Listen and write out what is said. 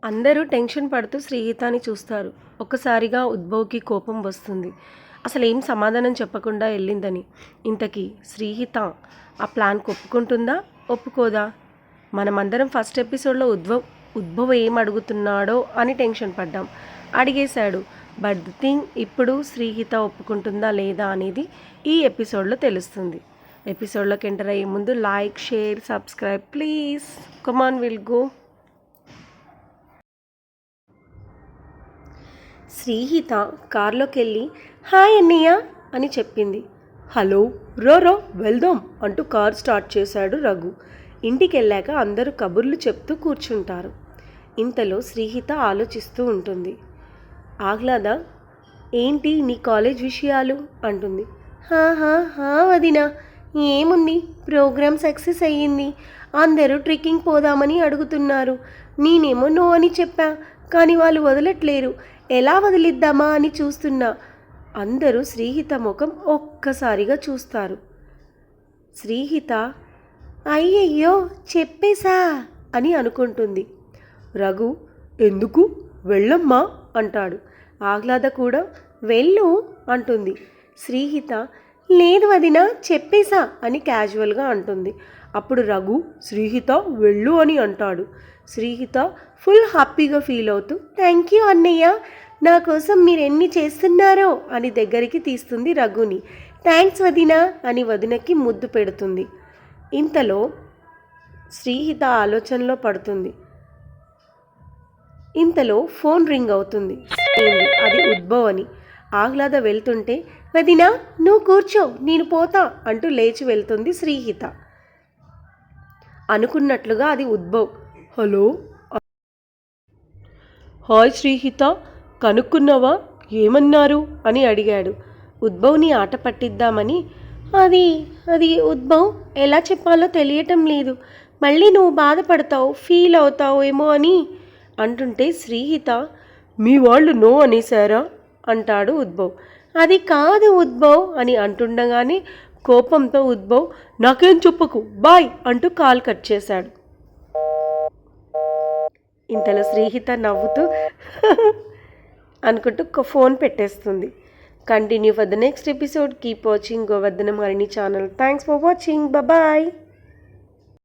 అందరూ టెన్షన్ పడుతూ శ్రీహితాని చూస్తారు. ఒక్కసారిగా ఉద్భవ్‌కి కోపం వస్తుంది. అసలేం సమాధానం చెప్పకుండా వెళ్ళిందని. ఇంతకీ శ్రీహిత ఆ ప్లాన్‌కి ఒప్పుకుంటుందా? ఒప్పుకోదా? మనమందరం ఫస్ట్ ఎపిసోడ్‌లో ఉద్భవ్ ఏం అడుగుతున్నాడో అని టెన్షన్ పడ్డాం. అడిగేశాడు. బట్ ది థింగ్ ఇప్పుడు శ్రీహిత ఒప్పుకుంటుందా లేదా అనేది ఈ ఎపిసోడ్‌లో తెలుస్తుంది. ఎపిసోడ్‌లోకి ఎంటర్ అయ్యే ముందు like, share, subscribe please. Come on will go. Srihitha కారులోకి వెళ్ళి హాయ్ అన్నయ్య అని చెప్పింది. హలో రో వెళ్దాం అంటూ కారు స్టార్ట్ చేశాడు రఘు. ఇంటికి వెళ్ళాక అందరూ కబుర్లు చెప్తూ కూర్చుంటారు. ఇంతలో శ్రీహిత ఆలోచిస్తూ ఉంటుంది. ఆహ్లాద ఏంటి నీ కాలేజ్ విషయాలు అంటుంది. హా వదినా, ఏముంది, ప్రోగ్రామ్ సక్సెస్ అయ్యింది. అందరూ ట్రెక్కింగ్ పోదామని అడుగుతున్నారు. నేనేమో నో అని చెప్పా, కానీ వాళ్ళు వదలట్లేరు. ఎలా వదిలిద్దామా అని చూస్తున్నా. అందరూ శ్రీహిత ముఖం ఒక్కసారిగా చూస్తారు. శ్రీహిత అయ్యయ్యో చెప్పేశా అని అనుకుంటుంది. రఘు ఎందుకు, వెళ్ళమ్మా అంటాడు. ఆహ్లాద కూడా వెళ్ళు అంటుంది. శ్రీహిత లేదు వదినా చెప్పేశా అని క్యాజువల్గా అంటుంది. అప్పుడు రఘు శ్రీహిత వెళ్ళు అని అంటాడు. శ్రీహిత ఫుల్ హ్యాపీగా ఫీల్ అవుతూ థ్యాంక్ యూ అన్నయ్య, నా కోసం మీరు ఎన్ని చేస్తున్నారో అని దగ్గరికి తీస్తుంది రఘుని. థ్యాంక్స్ వదినా అని వదినకి ముద్దు పెడుతుంది. ఇంతలో శ్రీహిత ఆలోచనలో పడుతుంది. ఇంతలో ఫోన్ రింగ్ అవుతుంది. అది ఉద్భవ్ అని. ఆహ్లాద వెళ్తుంటే వదినా నువ్వు కూర్చో నేను పోతా అంటూ లేచి వెళ్తుంది శ్రీహిత. అనుకున్నట్లుగా అది ఉద్భవ్. హలో, హాయ్ శ్రీహిత, కనుక్కున్నావా, ఏమన్నారు అని అడిగాడు. ఉద్భవ్ని ఆట పట్టిద్దామని. అది ఉద్భవ్ ఎలా చెప్పాలో తెలియటం లేదు, మళ్ళీ నువ్వు బాధపడతావు, ఫీల్ అవుతావు ఏమో అని అంటుంటే శ్రీహిత మీ వాళ్ళు నో అనేసారా అంటాడు ఉద్భవ్. అది కాదు ఉద్భవ్ అని అంటుండగానే కోపంతో ఉద్భవ్ నాకేం చెప్పకు బాయ్ అంటూ కాల్ కట్ చేశాడు. ఇంతలో శ్రీహిత నవ్వుతూ అనుకుంటూ ఫోన్ పెట్టేస్తుంది. Continue for the next episode. Keep watching Govardhanam Harini channel. Thanks for watching. Bye.